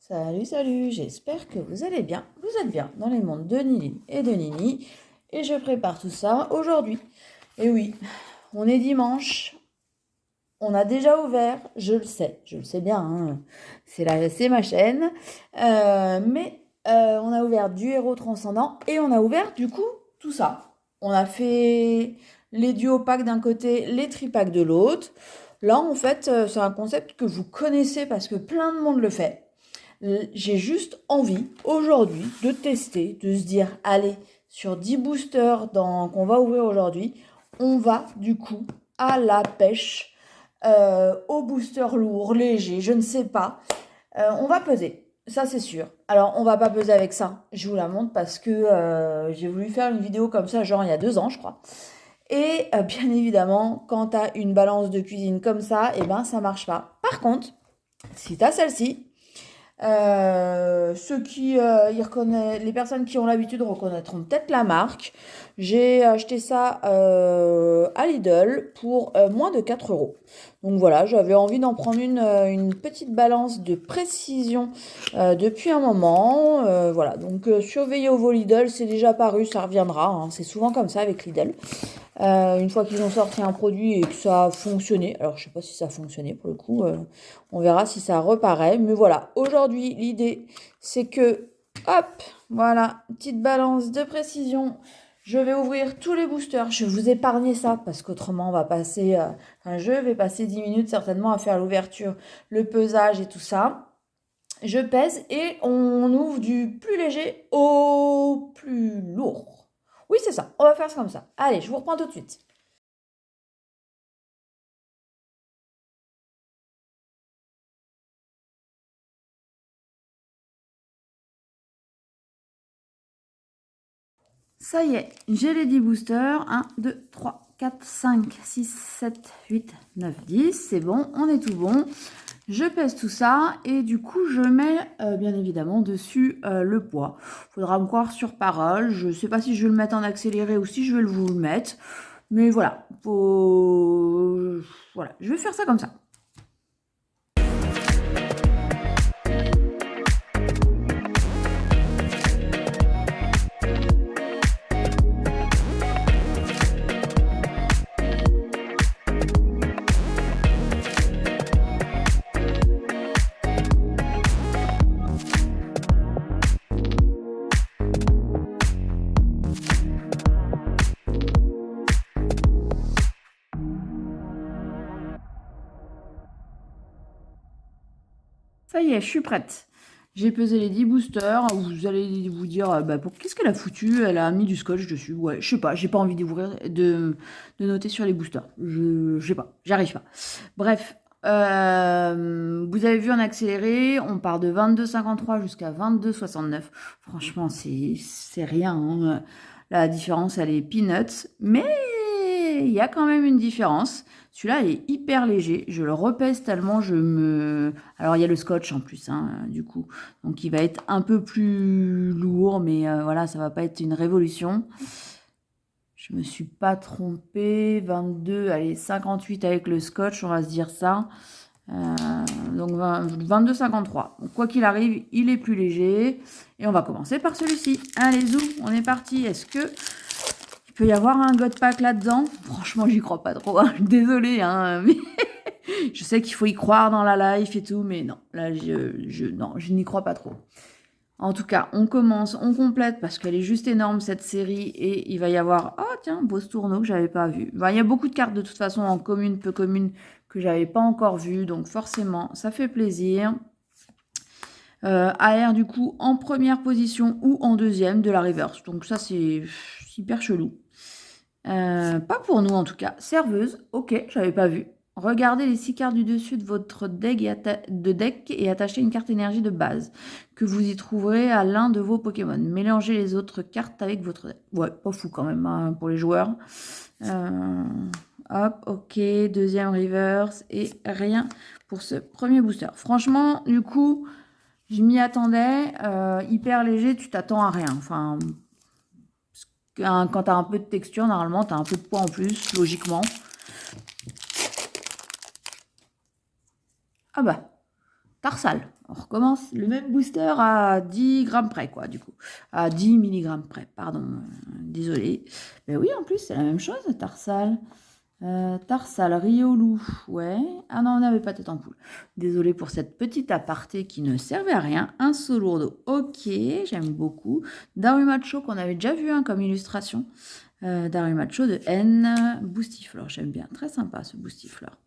Salut, salut, j'espère que vous allez bien. Vous êtes bien dans les mondes de Nili et de Nini. Et je prépare tout ça aujourd'hui. Et oui, on est dimanche. On a déjà ouvert, je le sais bien, hein, c'est ma chaîne. On a ouvert du héros transcendant et on a ouvert du coup tout ça. On a fait les duos packs d'un côté, les tripacks de l'autre. Là, en fait, c'est un concept que vous connaissez parce que plein de monde le fait. J'ai juste envie aujourd'hui de tester, de se dire, allez, sur 10 boosters qu'on va ouvrir aujourd'hui, on va du coup à la pêche, au booster lourd, léger, je ne sais pas. On va peser, ça c'est sûr. Alors on va pas peser avec ça, je vous la montre parce que j'ai voulu faire une vidéo comme ça, genre il y a 2 ans je crois. Et bien évidemment, quand tu as une balance de cuisine comme ça, et ben ça marche pas. Par contre, si tu as celle-ci, les personnes qui ont l'habitude reconnaîtront peut-être la marque. J'ai acheté ça à Lidl pour moins de 4 euros. Donc voilà, j'avais envie d'en prendre une petite balance de précision depuis un moment. Voilà, donc surveillez au vos Lidl, c'est déjà paru, ça reviendra, hein. C'est souvent comme ça avec Lidl. Une fois qu'ils ont sorti un produit et que ça a fonctionné, alors je sais pas si ça a fonctionné pour le coup, on verra si ça reparaît. Mais voilà, aujourd'hui l'idée c'est que, hop, voilà, petite balance de précision. Je vais ouvrir tous les boosters. Je vais vous épargner ça parce qu'autrement on va passer, je vais passer 10 minutes certainement à faire l'ouverture, le pesage et tout ça. Je pèse et on ouvre du plus léger au plus lourd. Oui, c'est ça. On va faire ça comme ça. Allez, je vous reprends tout de suite. Ça y est, j'ai les 10 boosters. 1, 2, 3, 4, 5, 6, 7, 8, 9, 10. C'est bon, on est tout bon. Je pèse tout ça et du coup, je mets bien évidemment dessus le poids. Faudra me croire sur parole. Je ne sais pas si je vais le mettre en accéléré ou si je vais vous le mettre. Mais voilà, voilà, je vais faire ça comme ça. Ça y est, je suis prête. J'ai pesé les 10 boosters. Vous allez vous dire, qu'est-ce qu'elle a foutu? Elle a mis du scotch dessus. Ouais, je sais pas, j'ai pas envie d'ouvrir, de noter sur les boosters. Je sais pas, j'arrive pas. Bref, vous avez vu en accéléré, on part de 22,53 jusqu'à 22,69. Franchement, c'est rien, hein. La différence, elle est peanuts. Mais il y a quand même une différence. Celui-là est hyper léger. Je le repèse tellement je me... Alors, il y a le scotch en plus, hein, du coup. Donc, il va être un peu plus lourd, mais voilà, ça va pas être une révolution. Je me suis pas trompée. 22, allez, 58 avec le scotch, on va se dire ça. Donc, 22,53. Donc, quoi qu'il arrive, il est plus léger. Et on va commencer par celui-ci. Allez, zou, on est parti. Est-ce que... il peut y avoir un God Pack là-dedans? Franchement, j'y crois pas trop, hein. Désolée, hein, mais je sais qu'il faut y croire dans la life et tout, mais non, là, non, je n'y crois pas trop. En tout cas, on commence, on complète, parce qu'elle est juste énorme, cette série, et il va y avoir... oh, tiens, beau tourneau que j'avais pas vu. Il y a beaucoup de cartes, de toute façon, en commune, peu commune, que j'avais pas encore vu, donc forcément, ça fait plaisir. AR, du coup, en première position ou en deuxième de la reverse. Donc ça, c'est hyper chelou. Pas pour nous en tout cas. Serveuse, ok, j'avais pas vu. Regardez les 6 cartes du dessus de votre deck et attachez une carte énergie de base que vous y trouverez à l'un de vos Pokémon. Mélangez les autres cartes avec votre deck. Ouais, pas fou quand même, hein, pour les joueurs. Hop, ok, deuxième reverse et rien pour ce premier booster. Franchement, du coup, je m'y attendais. Hyper léger, tu t'attends à rien. Enfin... quand tu as un peu de texture, normalement, tu as un peu de poids en plus, logiquement. Ah bah, Tarsal. On recommence le même booster à 10 grammes près, quoi, du coup. À 10 milligrammes près, pardon. Désolé. Ben oui, en plus, c'est la même chose, Tarsal. Tarsal, Riolu, ouais. Ah non, on n'avait pas tête en poule. Désolé pour cette petite aparté qui ne servait à rien. Un Solourdo, ok, j'aime beaucoup. Darumacho, qu'on avait déjà vu comme illustration. Darumacho de N. Boostifleur, j'aime bien. Très sympa ce Boostifleur.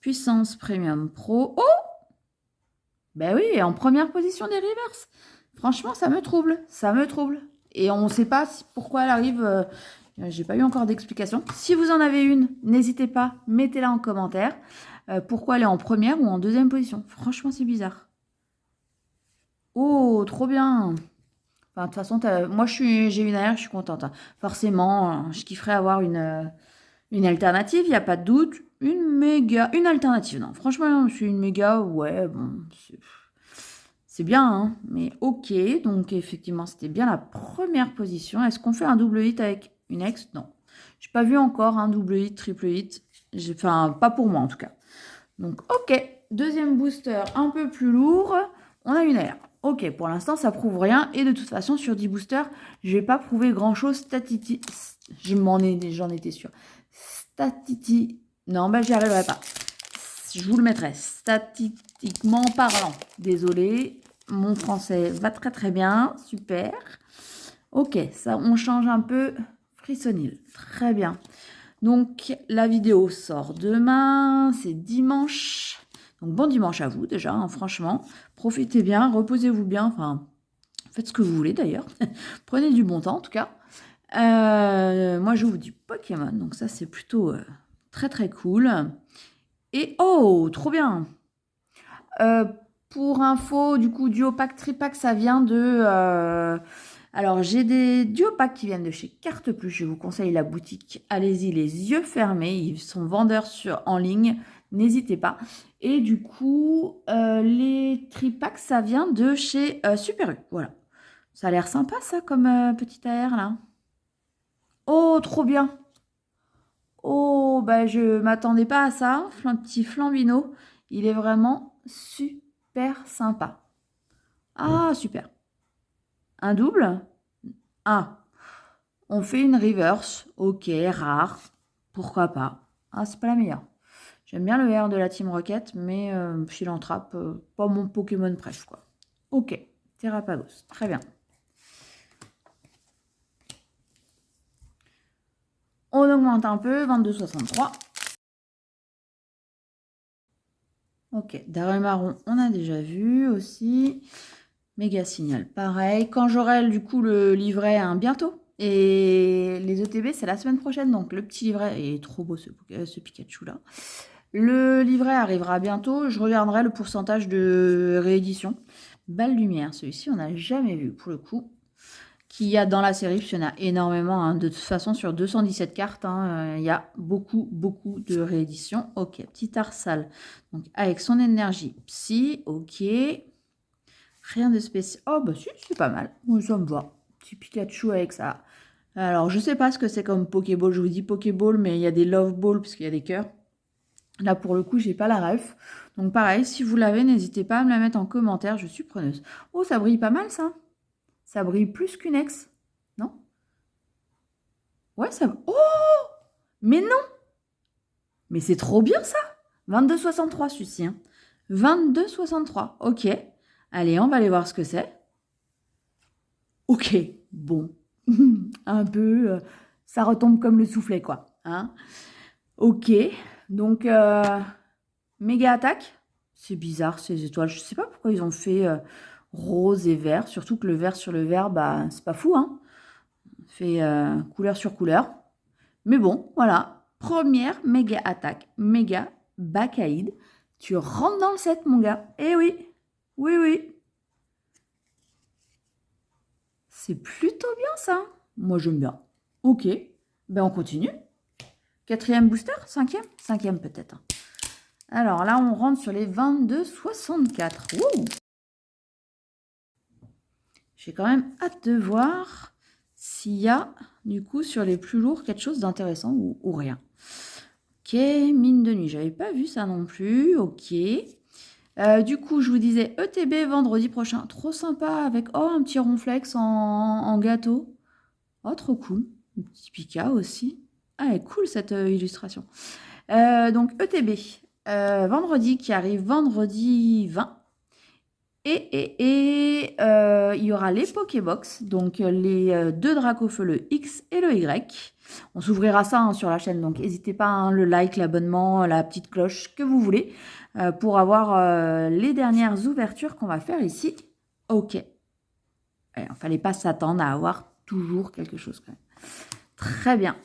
Puissance Premium Pro. Oh! Ben oui, en première position des reverse. Franchement, ça me trouble. Ça me trouble. Et on ne sait pas pourquoi elle arrive. J'ai pas eu encore d'explication. Si vous en avez une, n'hésitez pas, mettez-la en commentaire. Pourquoi elle est en première ou en deuxième position. Franchement, c'est bizarre. Oh, trop bien. Enfin, de toute façon, moi, j'ai une AR, je suis contente. Hein. Forcément, je kifferais avoir une alternative, il n'y a pas de doute. Une alternative, non. Franchement, c'est une méga, ouais, bon, c'est bien, hein, mais ok. Donc, effectivement, c'était bien la première position. Est-ce qu'on fait un double hit avec une ex? Non. J'ai pas vu encore un double hit, triple hit. Enfin, pas pour moi, en tout cas. Donc, ok. Deuxième booster, un peu plus lourd. On a une air. Ok, pour l'instant, ça prouve rien. Et de toute façon, sur 10 boosters, je vais pas prouver grand-chose. J'en étais sûre. Non, ben j'y arriverai pas. Je vous le mettrai. Statistiquement parlant. Désolé. Mon français va très très bien. Super. Ok, ça, on change un peu. Frissonil. Très bien. Donc, la vidéo sort demain. C'est dimanche. Donc, bon dimanche à vous déjà, hein, franchement. Profitez bien, reposez-vous bien. Enfin, faites ce que vous voulez d'ailleurs. Prenez du bon temps en tout cas. Moi, je vous dis Pokémon. Donc, ça, c'est plutôt très très cool. Et oh, trop bien. Pour info, du coup, Duopack, Tripack, ça vient de... Alors, j'ai des Duopack qui viennent de chez Carte Plus. Je vous conseille la boutique. Allez-y, les yeux fermés. Ils sont vendeurs en ligne. N'hésitez pas. Et du coup, les Tripack, ça vient de chez Super U. Voilà. Ça a l'air sympa, ça, comme petit AR, là. Oh, trop bien. Oh, bah, je m'attendais pas à ça. Un petit Flambino. Il est vraiment super sympa. Ah, super. Un double? Ah, on fait une reverse. Ok, rare. Pourquoi pas? Ah, c'est pas la meilleure. J'aime bien le R de la Team Rocket, mais Philanthrope, pas mon Pokémon préf, quoi. Ok, Terrapagos. Très bien. On augmente un peu, 22,63. Ok, Daré-Marron, on a déjà vu aussi. Méga Signal, pareil. Quand j'aurai du coup le livret bientôt. Et les ETB, c'est la semaine prochaine. Donc le petit livret est trop beau ce Pikachu-là. Le livret arrivera bientôt. Je regarderai le pourcentage de réédition. Balle Lumière, celui-ci, on n'a jamais vu pour le coup. Qu'il y a dans la série, puis il y en a énormément. Hein. De toute façon, sur 217 cartes, il y a beaucoup, beaucoup de rééditions. Ok, petit Tarsal. Donc, avec son énergie psy, ok. Rien de spécial. Oh, bah si, c'est pas mal. Oui, ça me va. Petit Pikachu avec ça. Alors, je sais pas ce que c'est comme Pokéball. Je vous dis Pokéball, mais il y a des Love Balls, parce qu'il y a des cœurs. Là, pour le coup, j'ai pas la ref. Donc, pareil, si vous l'avez, n'hésitez pas à me la mettre en commentaire. Je suis preneuse. Oh, ça brille pas mal, ça. Ça brille plus qu'une ex. Non? Ouais, ça... Oh! Mais non! Mais c'est trop bien, ça! 22,63, celui-ci. Hein. 22,63. Ok. Allez, on va aller voir ce que c'est. Ok. Bon. Un peu... ça retombe comme le soufflet, quoi. Hein? Ok. Donc, méga attaque. C'est bizarre, ces étoiles. Je sais pas pourquoi ils ont fait rose et vert. Surtout que le vert sur le vert, bah, c'est pas fou, hein. Fait couleur sur couleur. Mais bon, voilà. Première méga attaque, méga Bakaïd. Tu rentres dans le set, mon gars. Eh oui, oui, oui. C'est plutôt bien, ça. Moi, j'aime bien. Ok. Ben, on continue. Quatrième booster? Cinquième? Cinquième, peut-être. Alors là, on rentre sur les 22,64. Ouh! J'ai quand même hâte de voir s'il y a, du coup, sur les plus lourds, quelque chose d'intéressant ou rien. Ok, mine de nuit, j'avais pas vu ça non plus. Ok. Du coup, je vous disais ETB vendredi prochain. Trop sympa avec un petit ronflex en gâteau. Oh, trop cool. Un petit Pika aussi. Ah, elle est cool cette illustration. Donc ETB, vendredi qui arrive vendredi 20. Il y aura les Pokébox, donc les deux Dracofeu, le X et le Y. On s'ouvrira ça sur la chaîne, donc n'hésitez pas, le like, l'abonnement, la petite cloche que vous voulez pour avoir les dernières ouvertures qu'on va faire ici. Ok. Il ne fallait pas s'attendre à avoir toujours quelque chose quand même. Très bien.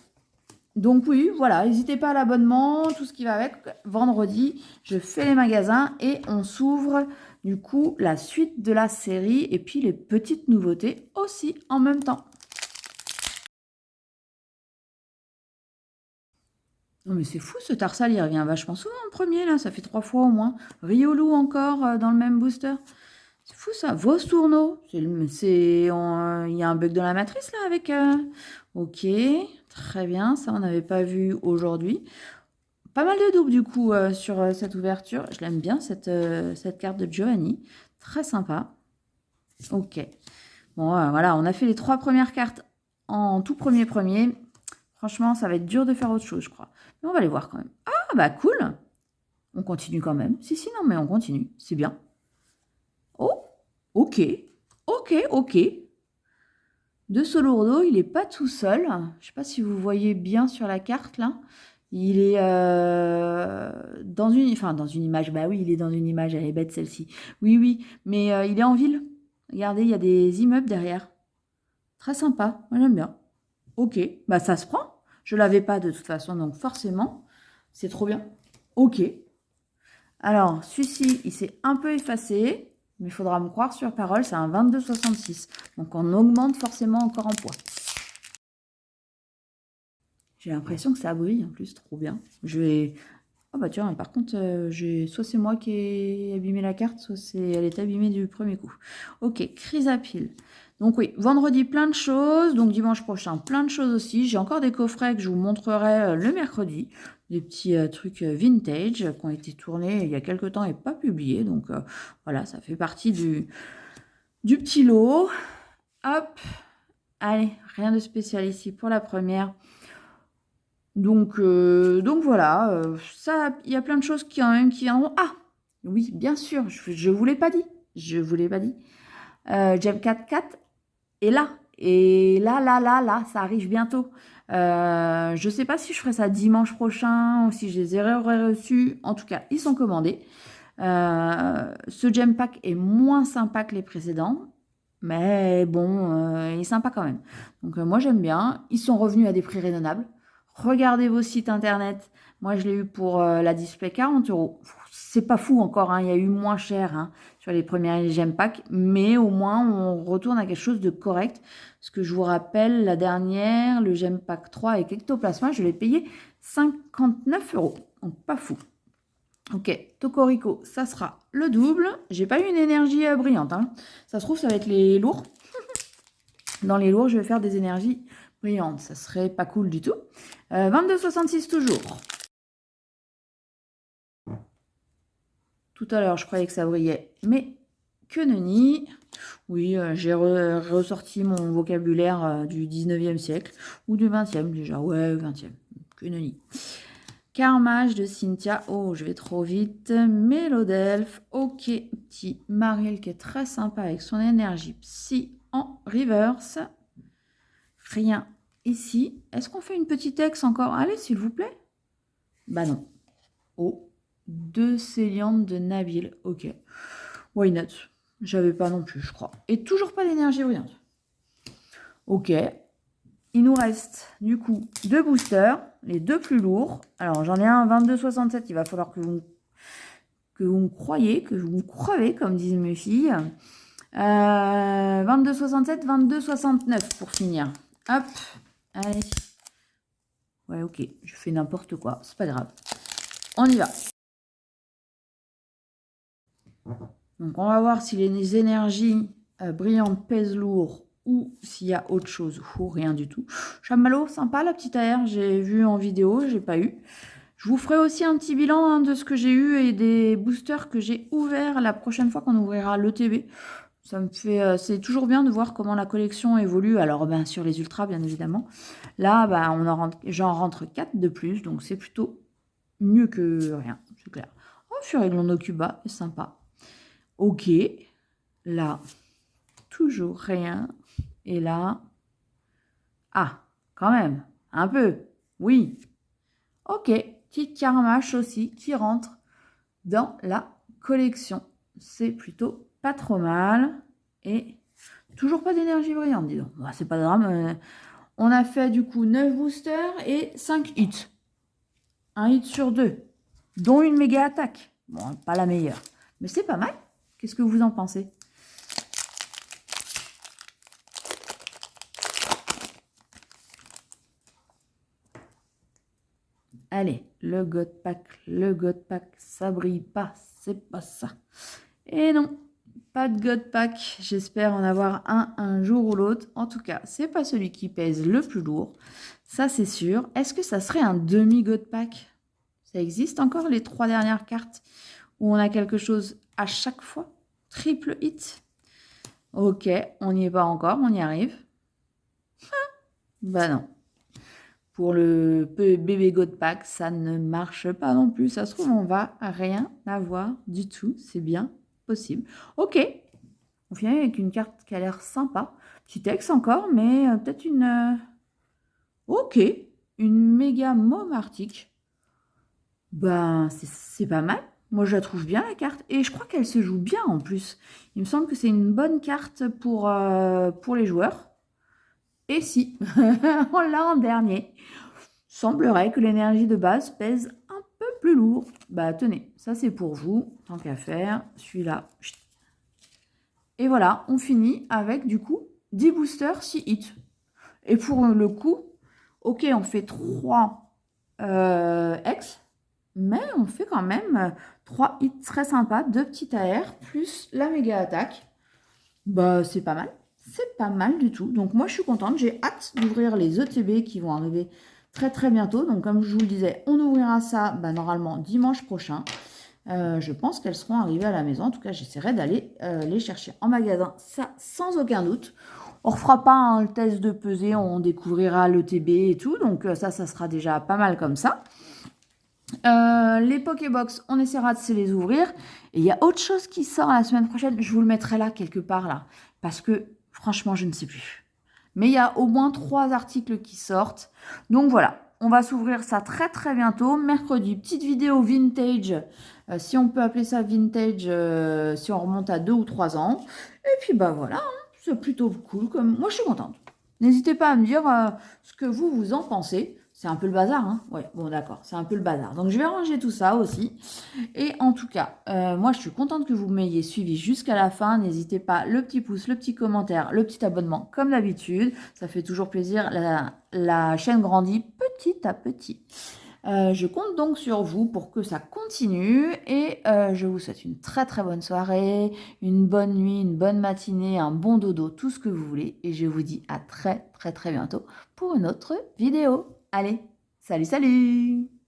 Donc oui, voilà, n'hésitez pas à l'abonnement, tout ce qui va avec. Vendredi, je fais les magasins et on s'ouvre du coup la suite de la série et puis les petites nouveautés aussi en même temps. Non mais c'est fou, ce Tarsal, il revient vachement souvent en premier là, ça fait 3 fois au moins. Riolu encore dans le même booster. C'est fou ça. Vostourneau, il y a un bug dans la matrice là avec... Ok, très bien, ça on n'avait pas vu aujourd'hui. Pas mal de doubles du coup sur cette ouverture. Je l'aime bien cette carte de Giovanni. Très sympa. Ok. Bon, voilà, on a fait les 3 premières cartes en tout premier. Franchement, ça va être dur de faire autre chose, je crois. Mais on va les voir quand même. Ah, bah cool. On continue quand même. Si, non, mais on continue. C'est bien. Oh, ok. Ok. De Solourdo, il n'est pas tout seul. Je ne sais pas si vous voyez bien sur la carte, là. Il est dans une image. Bah oui, il est dans une image. Elle est bête, celle-ci. Oui. Mais il est en ville. Regardez, il y a des immeubles derrière. Très sympa. Moi, j'aime bien. Ok. Bah, ça se prend. Je ne l'avais pas de toute façon. Donc, forcément, c'est trop bien. Ok. Alors, celui-ci, il s'est un peu effacé. Mais il faudra me croire sur parole. C'est un 22,66. Donc, on augmente forcément encore en poids. J'ai l'impression que ça brille en plus, trop bien. Je vais... Oh bah tiens, par contre, soit c'est moi qui ai abîmé la carte, soit elle est abîmée du premier coup. Ok, Chrysapile. Donc oui, vendredi plein de choses, donc dimanche prochain plein de choses aussi. J'ai encore des coffrets que je vous montrerai le mercredi. Des petits trucs vintage qui ont été tournés il y a quelques temps et pas publiés. Donc voilà, ça fait partie du petit lot. Hop, allez, rien de spécial ici pour la première. Donc voilà, ça, il y a plein de choses qui viendront. Ah, oui, bien sûr, je vous l'ai pas dit. Je vous l'ai pas dit. Gem 4 est là. Et là, ça arrive bientôt. Je sais pas si je ferai ça dimanche prochain ou si je les aurais reçus. En tout cas, ils sont commandés. Ce Gem Pack est moins sympa que les précédents. Mais bon, il est sympa quand même. Donc moi, j'aime bien. Ils sont revenus à des prix raisonnables. Regardez vos sites internet. Moi, je l'ai eu pour la display 40 €. C'est pas fou encore, hein. Il y a eu moins cher sur les premières Gem Pack, mais au moins on retourne à quelque chose de correct. Parce que je vous rappelle, la dernière, le Gem Pack 3 avec Ectoplasma, je l'ai payé 59 €. Donc pas fou. Ok, Tocorico, ça sera le double. J'ai pas eu une énergie brillante. Ça se trouve, ça va être les lourds. Dans les lourds, je vais faire des énergies brillantes. Ça serait pas cool du tout. 22,66 toujours. Tout à l'heure, je croyais que ça brillait, mais que nenni. Oui, j'ai ressorti mon vocabulaire du 19e siècle, ou du 20e déjà. Ouais, 20e, que nenni. Carmage de Cynthia. Oh, je vais trop vite. Mélodelphe. Ok, petit Mariel qui est très sympa avec son énergie psy en reverse. Rien ici. Est-ce qu'on fait une petite ex encore? Allez, s'il vous plaît. Bah non. Oh, 2 Céliantes de Nabil. Ok. Why not? J'avais pas non plus, je crois. Et toujours pas d'énergie brillante. Ok. Il nous reste du coup 2 boosters, les 2 plus lourds. Alors j'en ai un 22,67, il va falloir que vous me croyez, que vous me crevez, comme disent mes filles. 22,67, 22,69 pour finir. Hop, allez. Ouais, ok, je fais n'importe quoi, c'est pas grave. On y va. Donc on va voir si les énergies brillantes pèsent lourd ou s'il y a autre chose ou rien du tout. Chamallow, sympa la petite AR, j'ai vu en vidéo, j'ai pas eu. Je vous ferai aussi un petit bilan hein, de ce que j'ai eu et des boosters que j'ai ouverts la prochaine fois qu'on ouvrira l'ETB. Ça me fait, c'est toujours bien de voir comment la collection évolue. Alors, ben, sur les ultras, bien évidemment. Là, ben, j'en rentre 4 de plus, donc c'est plutôt mieux que rien, c'est clair. Oh, Furiglondo no Cuba, c'est sympa. Ok, là, toujours rien. Et là, ah, quand même, un peu, oui. Ok, petite Karmache aussi qui rentre dans la collection. C'est plutôt pas trop mal. Et toujours pas d'énergie brillante, dis donc. Bah, c'est pas grave. On a fait du coup 9 boosters et 5 hits. Un hit sur 2, dont une méga attaque. Bon, pas la meilleure, mais c'est pas mal. Qu'est-ce que vous en pensez? Allez, le God Pack, ça brille pas, c'est pas ça. Et non, pas de God Pack. J'espère en avoir un jour ou l'autre. En tout cas, c'est pas celui qui pèse le plus lourd. Ça, c'est sûr. Est-ce que ça serait un demi-God Pack? Ça existe encore, les 3 dernières cartes où on a quelque chose à chaque fois? Triple hit? Ok, on n'y est pas encore, on y arrive. Bah non. Pour le bébé God Pack, ça ne marche pas non plus. Ça se trouve, on va rien avoir du tout. C'est bien possible. Ok, on finit avec une carte qui a l'air sympa. Petit texte encore, mais peut-être une... Ok, une méga môme arctique. Ben, c'est pas mal. Moi, je la trouve bien, la carte. Et je crois qu'elle se joue bien, en plus. Il me semble que c'est une bonne carte pour les joueurs. Et si, on l'a en dernier. Semblerait que l'énergie de base pèse un peu plus lourd. Bah, tenez, ça, c'est pour vous. Tant qu'à faire, celui-là. Et voilà, on finit avec, du coup, 10 boosters, 6 hits. Et pour le coup, ok, on fait 3 X, mais on fait quand même 3 hits très sympas, 2 petits AR, plus la méga attaque. Bah, c'est pas mal. C'est pas mal du tout. Donc, moi, je suis contente. J'ai hâte d'ouvrir les ETB qui vont arriver très, très bientôt. Donc, comme je vous le disais, on ouvrira ça bah, normalement dimanche prochain. Je pense qu'elles seront arrivées à la maison. En tout cas, j'essaierai d'aller les chercher en magasin. Ça, sans aucun doute. On ne refera pas un test de pesée. On découvrira l'ETB et tout. Donc, ça sera déjà pas mal comme ça. Les Pokébox, on essaiera de se les ouvrir. Et il y a autre chose qui sort la semaine prochaine. Je vous le mettrai là, quelque part là. Parce que, franchement, je ne sais plus. Mais il y a au moins 3 articles qui sortent. Donc voilà, on va s'ouvrir ça très très bientôt. Mercredi, petite vidéo vintage. Si on peut appeler ça vintage, si on remonte à 2 ou 3 ans. Et puis bah voilà, hein, c'est plutôt cool. Moi, je suis contente. N'hésitez pas à me dire ce que vous en pensez. C'est un peu le bazar, hein? Ouais, bon, d'accord, c'est un peu le bazar. Donc, je vais ranger tout ça aussi. Et en tout cas, moi, je suis contente que vous m'ayez suivi jusqu'à la fin. N'hésitez pas, le petit pouce, le petit commentaire, le petit abonnement, comme d'habitude. Ça fait toujours plaisir. La chaîne grandit petit à petit. Je compte donc sur vous pour que ça continue et je vous souhaite une très très bonne soirée, une bonne nuit, une bonne matinée, un bon dodo, tout ce que vous voulez. Et je vous dis à très très très bientôt pour une autre vidéo. Allez, salut salut!